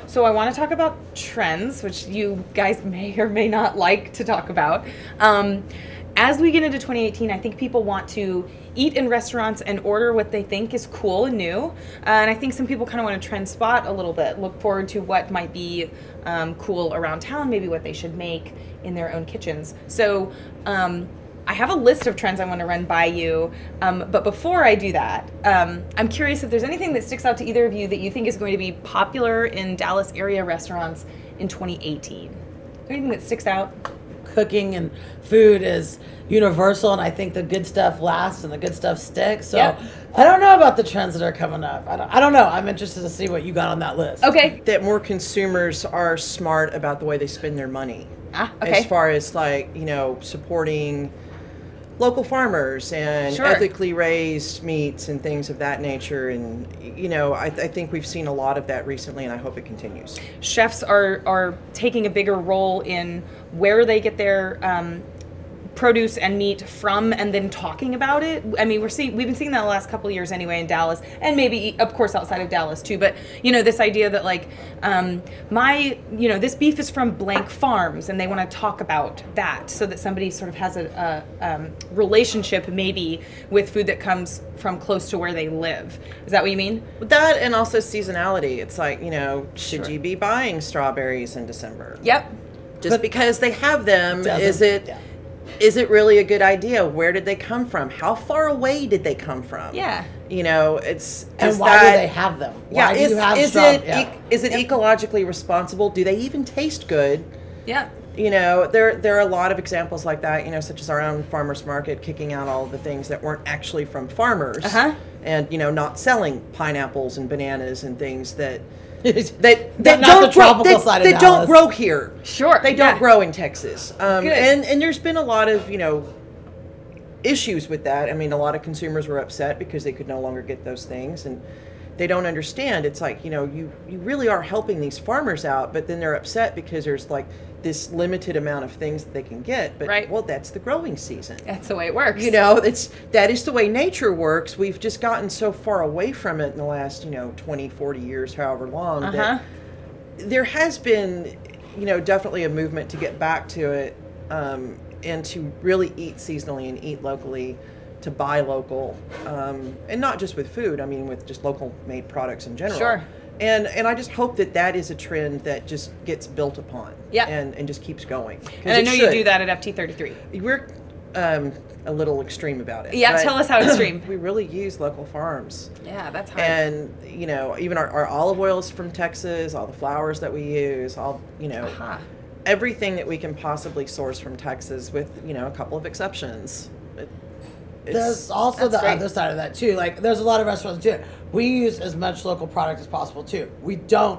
So I want to talk about trends, which you guys may or may not like to talk about. As we get into 2018, I think people want to eat in restaurants and order what they think is cool and new. And I think some people kind of want to trend spot a little bit, look forward to what might be cool around town, maybe what they should make in their own kitchens. So I have a list of trends I want to run by you, but before I do that, I'm curious if there's anything that sticks out to either of you that you think is going to be popular in Dallas area restaurants in 2018. Is there anything that sticks out? Cooking and food is universal, and I think the good stuff lasts and the good stuff sticks. So Yep. I don't know about the trends that are coming up. I don't know. I'm interested to see what you got on that list. Okay. That more consumers are smart about the way they spend their money. Okay. As far as supporting local farmers and Sure. ethically raised meats and things of that nature. And, I think we've seen a lot of that recently, and I hope it continues. Chefs are taking a bigger role in where they get their produce and meat from, and then talking about it. I mean, we've been seeing that the last couple of years anyway in Dallas, and maybe of course outside of Dallas too. But this idea that this beef is from blank farms, and they want to talk about that so that somebody sort of has a relationship maybe with food that comes from close to where they live. Is that what you mean? That, and also seasonality. It's like, should Sure. you be buying strawberries in December? Yep. Just because they have them, Doesn't- is it really a good idea? Where did they come from? How far away did they come from? Yeah. And why do they have them? Why do you have is it ecologically responsible? Do they even taste good? Yeah. There are a lot of examples like that, such as our own farmers market kicking out all of the things that weren't actually from farmers, and not selling pineapples and bananas and things that don't grow here. Sure. They don't grow in Texas. Good. And there's been a lot of issues with that. I mean, a lot of consumers were upset because they could no longer get those things, and they don't understand. It's like, you really are helping these farmers out, but then they're upset because there's like this limited amount of things that they can get. But Right. well, that's the growing season. That's the way it works. That is the way nature works. We've just gotten so far away from it in the last 20, 40 years, however long, that there has been definitely a movement to get back to it, and to really eat seasonally and eat locally, to buy local, and not just with food. I mean, with just local made products in general. Sure. And I just hope that is a trend that just gets built upon. Yeah. And just keeps going. And I know you do that at FT33. We're a little extreme about it. Yeah, but tell us how extreme. We really use local farms. Yeah, that's hard. And, even our olive oil is from Texas, all the flours that we use, everything that we can possibly source from Texas with, a couple of exceptions. There's also the other side of that too. Like, there's a lot of restaurants too. We use as much local product as possible too.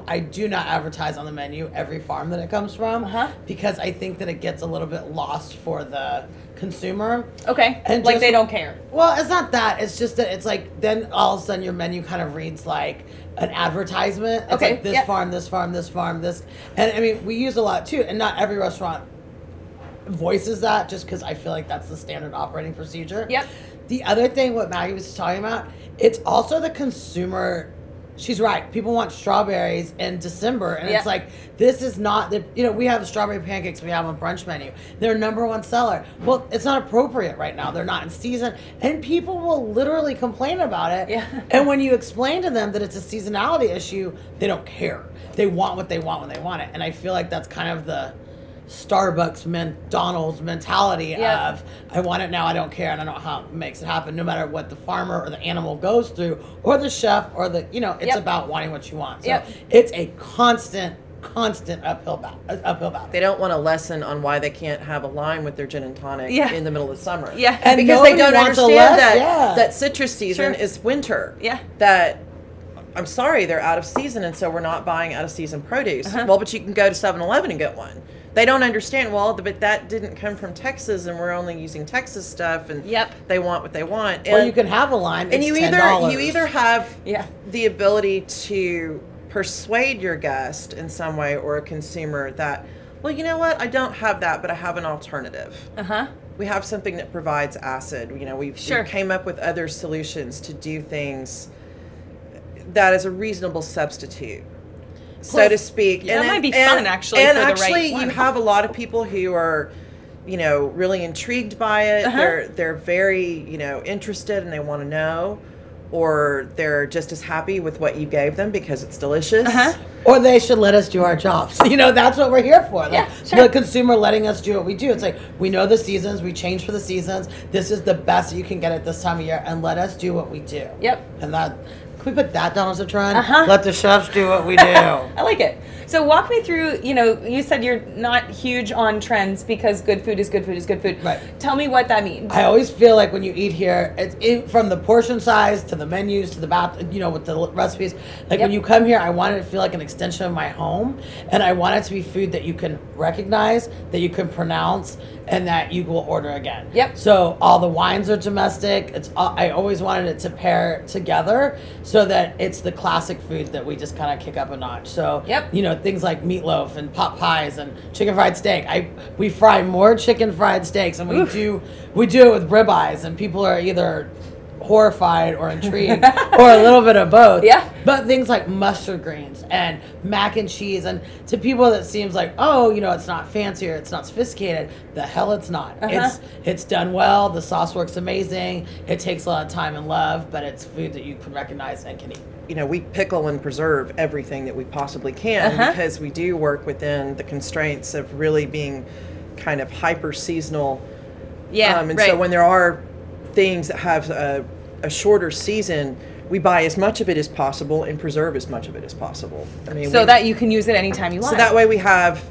I do not advertise on the menu every farm that it comes from, because I think that it gets a little bit lost for the consumer. Okay. And they don't care. Well, it's not that. It's just that it's like, then all of a sudden your menu kind of reads like an advertisement. It's like this farm, this farm, this farm, this. And I mean, we use a lot too. And not every restaurant voices that, just because I feel like that's the standard operating procedure. Yep. The other thing, what Maggie was talking about, it's also the consumer. She's right. People want strawberries in December, and it's like, this is not the. We have strawberry pancakes we have on brunch menu. They're #1 seller. Well, it's not appropriate right now. They're not in season, and people will literally complain about it. Yeah. And when you explain to them that it's a seasonality issue, they don't care. They want what they want when they want it, and I feel like that's kind of the Starbucks, McDonald's mentality of, I want it now, I don't care, and I don't know how it makes it happen, no matter what the farmer or the animal goes through, or the chef, or it's about wanting what you want. So it's a constant uphill battle. They don't want a lesson on why they can't have a lime with their gin and tonic in the middle of summer. Yeah. And because they don't wants understand that citrus season is winter. Yeah. That, I'm sorry, they're out of season, and so we're not buying out of season produce. Well, but you can go to 7-Eleven and get one. They don't understand, but that didn't come from Texas, and we're only using Texas stuff, and they want what they want. Or you can have a lime, and it's you $10. either have the ability to persuade your guest in some way, or a consumer that, well, you know what, I don't have that, but I have an alternative. We have something that provides acid. We came up with other solutions to do things that is a reasonable substitute. so to speak. Yeah, that might be fun, actually, And for the actually, right one. you have a lot of people who are, you know, really intrigued by it. They're very, you know, interested and they want to know, or they're just as happy with what you gave them because it's delicious. Or they should let us do our jobs. You know, that's what we're here for. Like, Yeah, sure. the consumer letting us do what we do. It's like, we know the seasons, we change for the seasons. This is the best that you can get at this time of year, and let us do what we do. Yep. And that, can we put that down as a trend? Let the chefs do what we do. I like it. So walk me through, you know, you said you're not huge on trends because good food is good food is good food. Right. Tell me what that means. I always feel like when you eat here, from the portion size to the menus to the you know, with the recipes. Like when you come here, I want it to feel like an extension of my home, and I want it to be food that you can recognize, that you can pronounce, and that you will order again. Yep. So all the wines are domestic. I always wanted it to pair together so that it's the classic food that we just kind of kick up a notch. So you know, things like meatloaf and pot pies and chicken fried steak. We fry more chicken fried steaks, and we do it with ribeyes, and people are either horrified or intrigued or a little bit of both. But things like mustard greens and mac and cheese, and to people that seems like, oh, you know, it's not fancy or it's not sophisticated. The hell it's not. It's done well. The sauce works amazing. It takes a lot of time and love, but it's food that you can recognize and can eat. You know, we pickle and preserve everything that we possibly can because we do work within the constraints of really being kind of hyper seasonal. So when there are things that have a shorter season, we buy as much of it as possible and preserve as much of it as possible. I mean, so that you can use it anytime you want. So that way we have,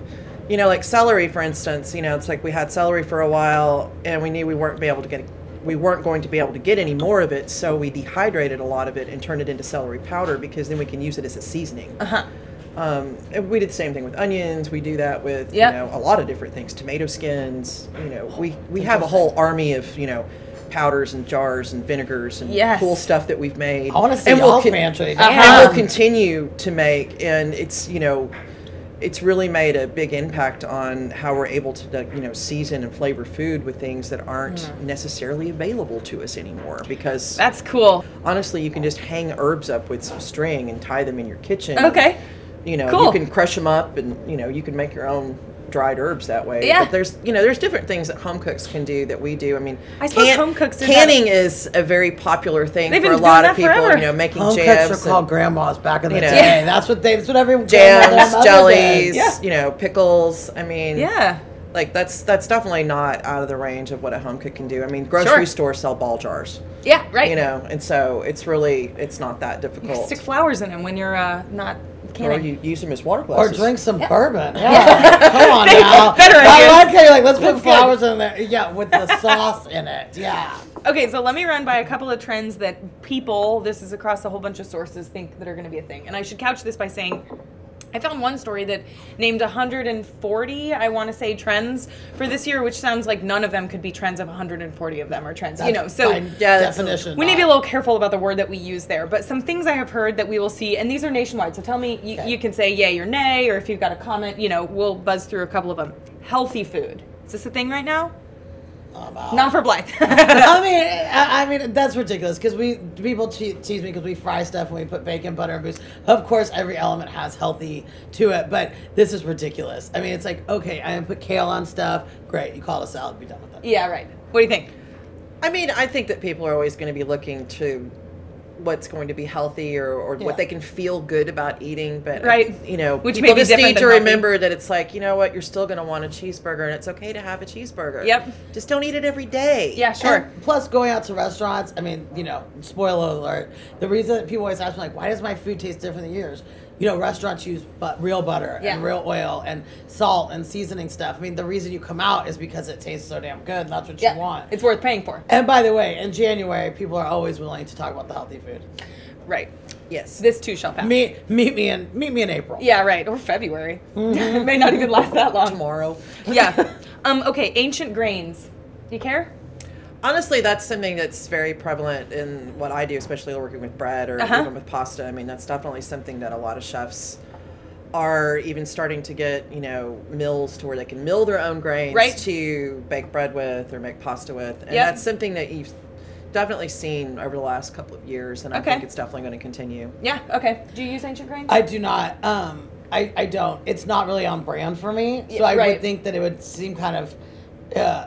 you know, like celery, for instance. You know, it's like we had celery for a while, and we knew we weren't going to be able to get any more of it, so we dehydrated a lot of it and turned it into celery powder, because then we can use it as a seasoning. And we did the same thing with onions. We do that with you know, a lot of different things. Tomato skins. You know, we have a whole army of, you know, powders and jars and vinegars and cool stuff that we've made. I want to see y'all's pantry. And we'll continue to make, and it's, you know, it's really made a big impact on how we're able to, you know, season and flavor food with things that aren't necessarily available to us anymore. Because that's cool. Honestly, you can just hang herbs up with some string and tie them in your kitchen. Okay. You know, you can crush them up, and you know, you can make your own dried herbs that way. But there's, you know, there's different things that home cooks can do that we do. I mean, I suppose home cooks do canning is a very popular thing for a lot of people. Forever. You know, making home jams. Cooks are called grandmas back in the you know, day. That's what every jams, jellies, you know, pickles. I mean, like that's definitely not out of the range of what a home cook can do. I mean, grocery stores sell ball jars. Yeah, right. You know, and so it's not that difficult. You can stick flowers in them when you're not canning. Or you use them as water glasses. Or drink some bourbon. Yeah. Come on now. Better I like how you're like, let's put flowers in there. Yeah, with the sauce in it. Yeah. Okay, so let me run by a couple of trends that people, this is across a whole bunch of sources, think that are going to be a thing. And I should couch this by saying, I found one story that named 140, I want to say, trends for this year, which sounds like none of them could be trends if 140 of them are trends. That's, you know, so definition. We need to be a little careful about the word that we use there. But some things I have heard that we will see, and these are nationwide. So tell me, you can say yay or nay, or if you've got a comment, you know, we'll buzz through a couple of them. Healthy food. Is this a thing right now? Not for Blythe. I mean, that's ridiculous, because people tease me because we fry stuff and we put bacon, butter, and booze. Of course, every element has healthy to it, but this is ridiculous. I mean, it's like, okay, I'm gonna put kale on stuff. Great, you call it a salad, be done with it. Yeah, right. What do you think? I mean, I think that people are always going to be looking to what's going to be healthy or what they can feel good about eating, but you know, which people just need to remember healthy. that it's like, you know what, you're still going to want a cheeseburger, and it's okay to have a cheeseburger. Just don't eat it every day. Yeah, sure. And plus, going out to restaurants, I mean, you know, spoiler alert, the reason that people always ask me, like, why does my food taste different than yours? You know, restaurants use real butter and real oil and salt and seasoning stuff. I mean, the reason you come out is because it tastes so damn good, and that's what you want. It's worth paying for. And by the way, in January, people are always willing to talk about the healthy food. Right. Yes. This too shall pass. Meet me in April. Yeah, right. Or February. It may not even last that long. Tomorrow. Yeah. Okay, ancient grains. Do you care? Honestly, that's something that's very prevalent in what I do, especially working with bread or even with pasta. I mean, that's definitely something that a lot of chefs are even starting to get, you know, mills to where they can mill their own grains to bake bread with or make pasta with. And that's something that you've definitely seen over the last couple of years, and I think it's definitely going to continue. Yeah, okay. Do you use ancient grains? I do not. I don't. It's not really on brand for me. So Yeah, I right. would think that it would seem kind of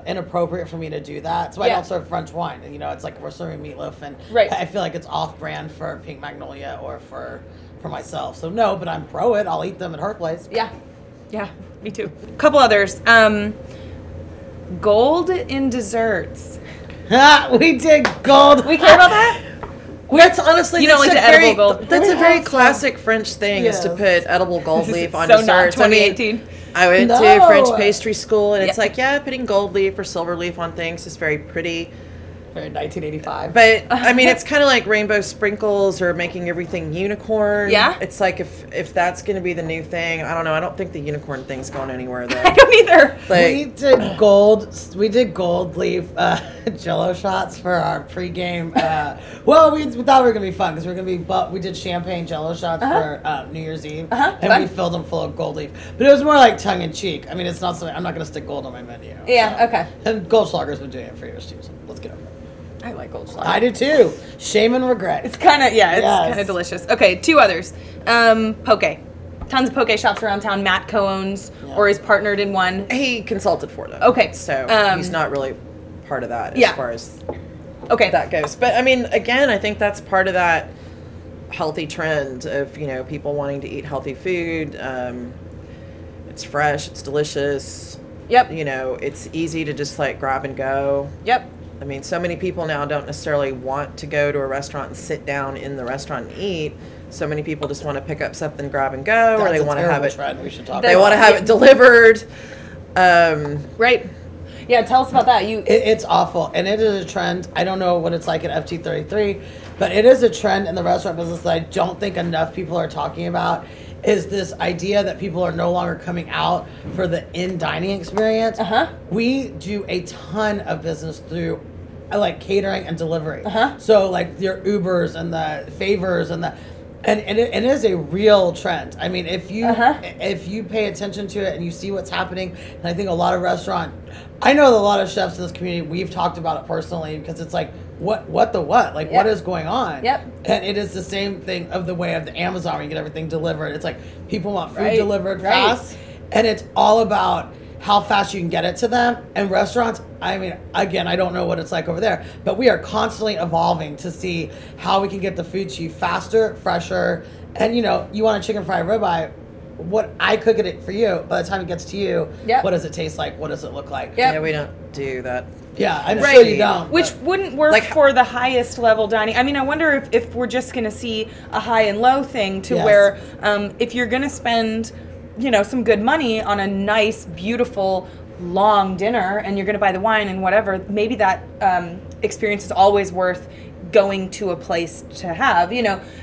inappropriate for me to do that. So I Yeah. don't serve French wine. And, it's like we're serving meatloaf, and Right. I feel like it's off brand for Pink Magnolia or for myself. So no, but I'm pro it. I'll eat them at her place. Yeah. Yeah, me too. Couple others. Gold in desserts. We did gold. We care about that? That's honestly, You don't that's like a the very, edible gold. That's a We very have some. classic French thing is to Yes. put edible gold leaf on So not desserts. I mean, 2018. I went No. to French pastry school, and it's Yeah. like, yeah, putting gold leaf or silver leaf on things is very pretty. In 1985. But I mean, it's kind of like rainbow sprinkles or making everything unicorn. Yeah. It's like if that's going to be the new thing, I don't know. I don't think the unicorn thing's going anywhere I though. don't either. We Like, did gold leaf Jello shots for our pregame. Well, we thought we were gonna be fun because we did champagne Jello shots for New Year's Eve, and fun. we filled them full of gold leaf. But it was more like tongue in cheek. I mean, it's not something I'm not gonna stick gold on my menu. Yeah, okay. And Goldschlager's been doing it for years too. So let's get over it. I like Goldschlager. I do too. Shame and regret. It's kind of, yeah, it's Yes. kind of delicious. Okay, two others. Poke. Tons of poke shops around town. Matt co-owns or is partnered in one. he consulted for them. Okay, So he's not really part of that as Yeah. far as Okay. that goes. But I mean, again, I think that's part of that healthy trend of, people wanting to eat healthy food. It's fresh, it's delicious. Yep. It's easy to just like grab and go. Yep. I mean, so many people now don't necessarily want to go to a restaurant and sit down in the restaurant and eat. So many people just want to pick up something, grab and go, or they That's a want to have terrible it. trend. We should talk They about want to it. have it delivered. Right. Yeah, tell us about that. It's awful, and it is a trend. I don't know what it's like at FT33, but it is a trend in the restaurant business that I don't think enough people are talking about. Is this idea that people are no longer coming out for the in-dining experience? We do a ton of business through like catering and delivery. So like your Ubers and the Favors and it is a real trend. I mean, if you pay attention to it and you see what's happening, and I think a lot of I know that a lot of chefs in this community, we've talked about it personally because it's like, what? Like, what is going on? Yep. And it is the same thing of the way of the Amazon where you get everything delivered. It's like people want food Right, delivered right. fast, and it's all about how fast you can get it to them. And restaurants, I mean, again, I don't know what it's like over there, but we are constantly evolving to see how we can get the food to you faster, fresher. And you want a chicken fried ribeye, what I cook it for you, by the time it gets to you, Yep. what does it taste like? What does it look like? Yep. Yeah, we don't do that. Yeah, I'm Right. sure you don't. Which but- wouldn't work Like- for the highest level dining. I mean, I wonder if we're just going to see a high and low thing to Yes. where if you're going to spend, some good money on a nice, beautiful, long dinner and you're going to buy the wine and whatever, maybe that experience is always worth going to a place to have.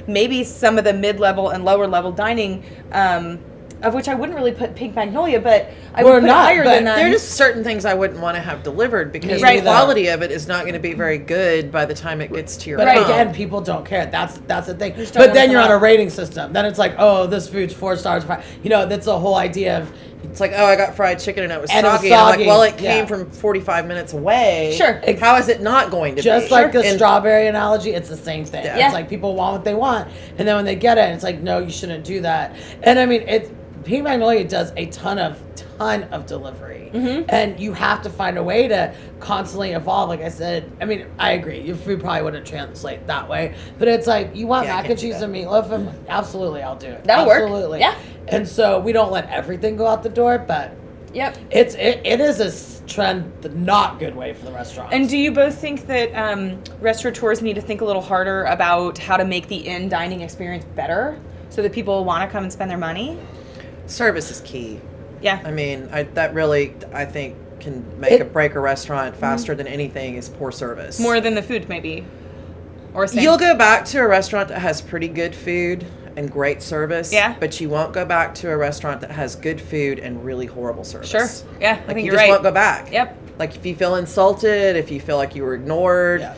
Maybe some of the mid-level and lower-level dining, of which I wouldn't really put Pink Magnolia, but I would We're put not, it higher but than that. There are just certain things I wouldn't want to have delivered because Right. the quality of it is not going to be very good by the time it gets to your But home. again, people don't care. That's the thing. don't But then know you're on that. a rating system. Then it's like, oh, this food's 4 stars. 5. That's the whole idea of It's like, oh, I got fried chicken and it was And it was soggy. And I'm like, soggy. well, it came Yeah. from 45 minutes away. Sure. How is it not going to just be? like the And- strawberry analogy. It's the same thing. Yeah. It's like people want what they want, and then when they get it, it's like, no, you shouldn't do that. And I mean, Pink Magnolia does a ton of delivery, and you have to find a way to constantly evolve. Like I said, I mean, I agree. Your food probably wouldn't translate that way, but it's like you want Yeah, I mac can't and do cheese that. and meatloaf, and absolutely, I'll do it. That'll work. Absolutely. Yeah. And so we don't let everything go out the door, but Yep. it is a trend, the not good way for the restaurant. And do you both think that restaurateurs need to think a little harder about how to make the in-dining experience better so that people want to come and spend their money? Service is key. Yeah. I mean, I think can make or break a restaurant faster than anything is poor service. More than the food, maybe. Or same. You'll go back to a restaurant that has pretty good food and great service. Yeah. But you won't go back to a restaurant that has good food and really horrible service. Sure. Yeah, I Like think you you're just right. won't go back. Yep. Like if you feel insulted, if you feel like you were ignored, Yeah.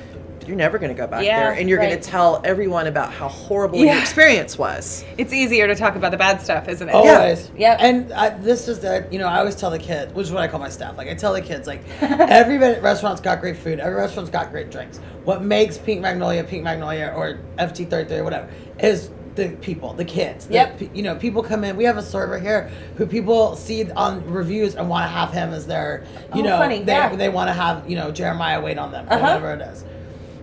you're never going to go back Yeah, there, and you're going right. to tell everyone about how horrible Yeah. your experience was. It's easier to talk about the bad stuff, isn't it? Always. Yep. And this is I always tell the kids, which is what I call my staff. Like I tell the kids, like every restaurant's got great food. Every restaurant's got great drinks. What makes Pink Magnolia or FT33 or whatever is the people, the kids. Yep. You know, people come in. We have a server here who people see on reviews and want to have him as their, you know, funny. they want to have, you know, Jeremiah wait on them or whatever it is.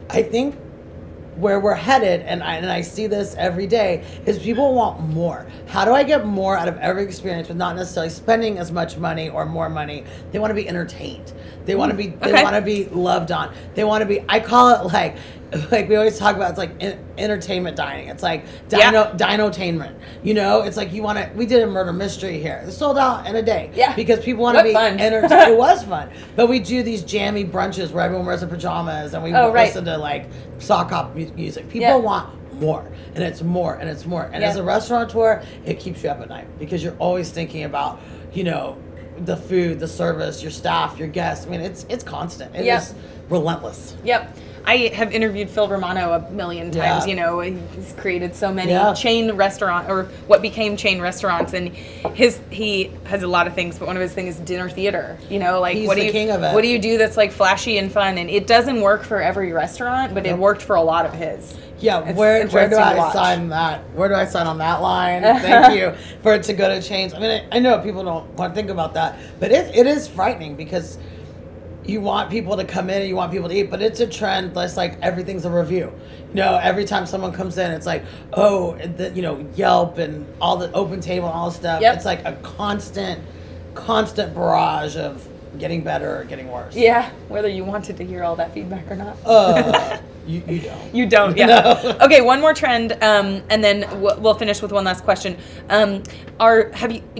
I think where we're headed, and I see this every day, is people want more. How do I get more out of every experience with not necessarily spending as much money or more money? They want to be entertained. They want to be they want to be loved on. They want to be, I call it like we always talk about, it's like entertainment dining. It's like dinotainment. You know, it's like we did a murder mystery here. It sold out in a day. Yeah. Because people want to be fun. entertained. It was fun. But we do these jammy brunches where everyone wears their pajamas and we listen to like sock hop music. People want more, and it's more, and it's more. And as a restaurateur, it keeps you up at night because you're always thinking about, you know, the food, the service, your staff, your guests. I mean, it's constant. It is relentless. Yep. I have interviewed Phil Romano a million times. You know, he's created so many chain restaurant, or what became chain restaurants, and he has a lot of things, but one of his things is dinner theater. You know, like he's the king of it. What do you do that's like flashy and fun? And it doesn't work for every restaurant, but it worked for a lot of his. Yeah, where do I sign that? Where do I sign on that line? Thank you for it to go to chains. I mean, I know people don't want to think about that, but it is frightening because you want people to come in and you want people to eat, but it's a trend that's like everything's a review. You know, every time someone comes in, it's like, you know, Yelp and all the open table and all this stuff. It's like a constant barrage of getting better or getting worse. Yeah, whether you wanted to hear all that feedback or not. You don't. You don't, yeah. No. Okay, one more trend, and then we'll finish with one last question. Do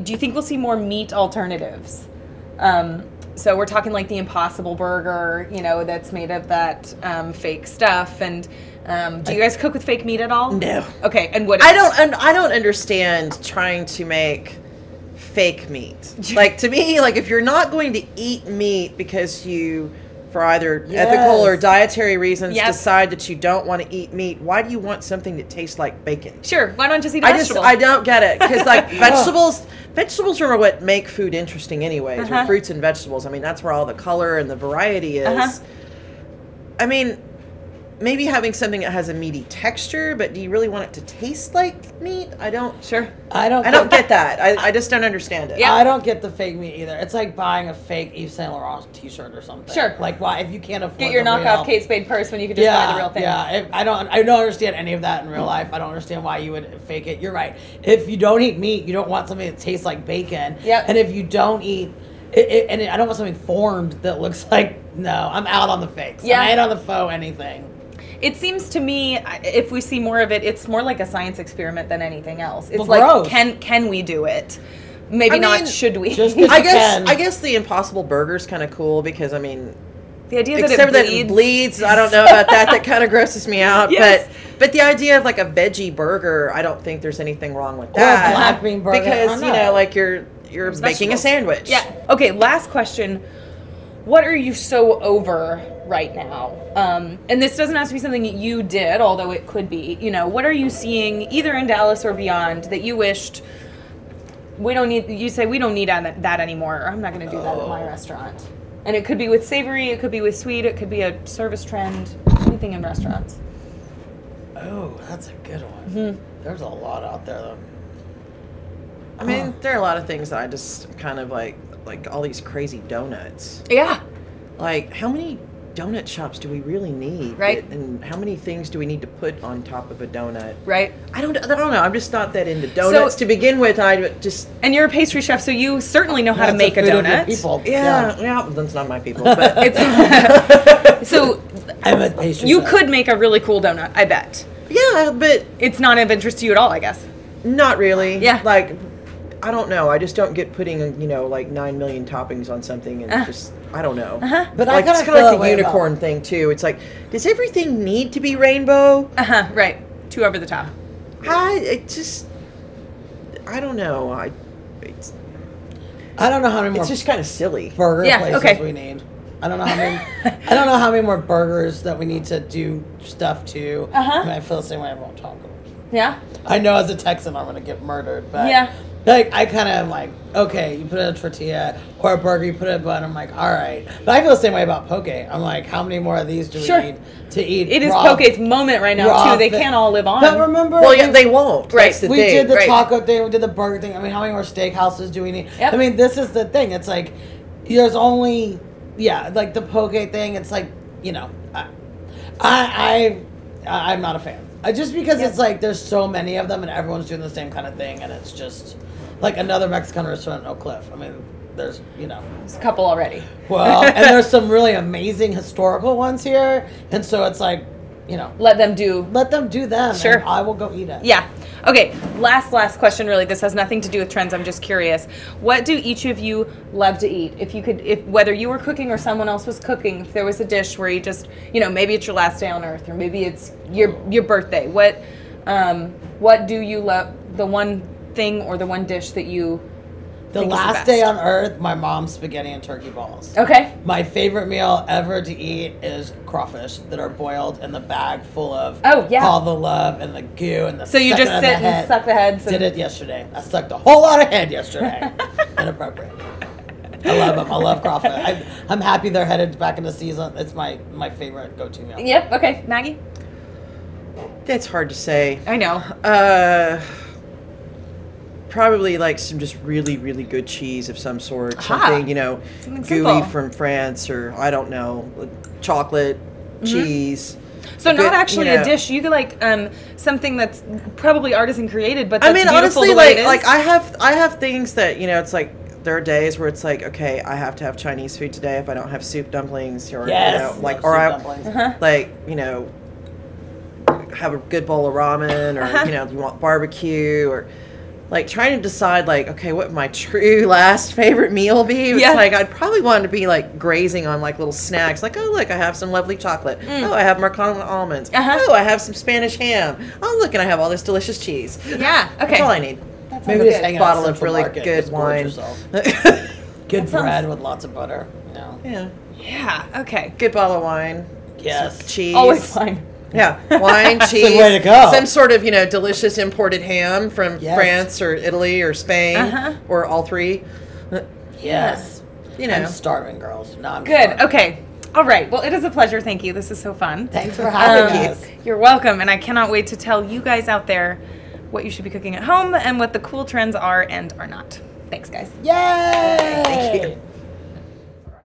you think we'll see more meat alternatives? So we're talking like the Impossible Burger, you know, that's made of that fake stuff. And do you guys cook with fake meat at all? No. Okay, and what? I don't understand trying to make fake meat. Like, to me, like, if you're not going to eat meat because you, for either ethical or dietary reasons, decide that you don't want to eat meat, why do you want something that tastes like bacon? Sure, why don't you just eat vegetables? I don't get it, because like vegetables are what make food interesting anyways, or fruits and vegetables. I mean, that's where all the color and the variety is. I mean, maybe having something that has a meaty texture, but do you really want it to taste like meat? I don't get that. I just don't understand it. I don't get the fake meat either. It's like buying a fake Yves Saint Laurent t-shirt or something. Sure. Like, why, if you can't afford get your knockoff Kate Spade purse when you could just buy the real thing. Yeah, I don't understand any of that in real life. I don't understand why you would fake it. You're right. If you don't eat meat, you don't want something that tastes like bacon. Yep. And if you don't eat I don't want something formed that looks like, no, I'm out on the fakes. Yeah. I'm out on the faux anything. It seems to me, if we see more of it, it's more like a science experiment than anything else. It's gross. Can we do it? Maybe not. Should we? I guess the Impossible Burger is kind of cool because, I mean, the idea that it bleeds. I don't know about that. That kind of grosses me out. Yes. But the idea of like a veggie burger, I don't think there's anything wrong with that. Or a black bean burger. Because you know, like you're making a sandwich. Yeah. Okay. Last question. What are you so over right now? And this doesn't have to be something that you did, although it could be. You know, what are you seeing either in Dallas or beyond that you wished we don't need? You say we don't need that anymore, or I'm not going to do that at my restaurant. And it could be with savory, it could be with sweet, it could be a service trend, anything in restaurants. Oh, that's a good one. There's a lot out there, though. I mean, there are a lot of things that I just kind of like all these crazy donuts. Yeah. Like, how many donut shops do we really need? Right. And how many things do we need to put on top of a donut? Right. I don't know. I'm just not that into donuts to begin with. And you're a pastry chef, so you certainly know how to make a donut. People. Yeah, that's not my people. But it's so I'm a pastry you chef. could make a really cool donut, I bet. Yeah, but it's not of interest to you at all, I guess. Not really. Yeah. Like, I don't know. I just don't get putting, like 9 million toppings on something and just, I don't know. But like, it's kind of like the unicorn thing too. It's like, does everything need to be rainbow? Right. Too over the top. I don't know. I don't know how many more. It's just kind of silly. Burger places we need. I don't know how many. I don't know how many more burgers that we need to do stuff to. I mean, I feel the same way about tacos. Yeah. I know as a Texan I'm going to get murdered, but Like, I kind of am like, okay, you put in a tortilla or a burger, you put in a bun. I'm like, all right. But I feel the same way about poke. I'm like, how many more of these do we need to eat? It is poke's moment right now, too. They can't all live on. But remember... Well, yeah, they won't. Right. That's the we thing. did the taco thing. We did the burger thing. I mean, how many more steakhouses do we need? Yep. I mean, this is the thing. It's like, there's only... Yeah, like the poke thing, it's like, you know... I'm not a fan. Just because it's like there's so many of them and everyone's doing the same kind of thing, and it's just like another Mexican restaurant in Oak Cliff. I mean, there's, you know. There's a couple already. Well, and there's some really amazing historical ones here, and so it's like, you know. Let them do them. Sure. And I will go eat it. Yeah. Okay, last question really. This has nothing to do with trends. I'm just curious. What do each of you love to eat? If whether you were cooking or someone else was cooking, if there was a dish where you just, you know, maybe it's your last day on earth or maybe it's your birthday. What do you love, the one thing or the one dish that you The last day on earth, my mom's spaghetti and turkey balls. Okay. My favorite meal ever to eat is crawfish that are boiled in the bag full of all the love and the goo and the So you just sit and suck the heads? Did it yesterday. I sucked a whole lot of head yesterday. Inappropriate. I love them. I love crawfish. I'm happy they're headed back into season. It's my favorite go-to meal. Yep. Okay. Maggie? That's hard to say. I know. Probably like some just really, really good cheese of some sort. Something, you know, Something gooey simple. from France or, I don't know, chocolate, cheese. So not actually a dish. You could like something that's probably artisan created, but that's I mean, beautiful honestly, the way it is. like I have things that, you know, it's like there are days where it's like, okay, I have to have Chinese food today if I don't have soup dumplings or you know, like like, you know, have a good bowl of ramen or you know, you want barbecue or like trying to decide like, okay, what would my true last favorite meal be? It's like I'd probably want to be like grazing on like little snacks, like, oh look, I have some lovely chocolate. Oh, I have Marcona almonds. Oh, I have some Spanish ham. Oh look, and I have all this delicious cheese. Yeah. Okay. That's all I need. Maybe just hang out bottle at of really Market, good wine. Good bread with lots of butter. No. Yeah. Yeah. Okay. Good bottle of wine. Yes. Some cheese. Always fine. Yeah, wine, cheese. Good way to go. Some sort of, you know, delicious imported ham from France or Italy or Spain or all three. Yes. You know. I'm starving, girls. No, I'm Good. starving. Okay. All right. Well, it is a pleasure. Thank you. This is so fun. Thanks for having us. You're welcome. And I cannot wait to tell you guys out there what you should be cooking at home and what the cool trends are and are not. Thanks, guys. Yay! Thank you.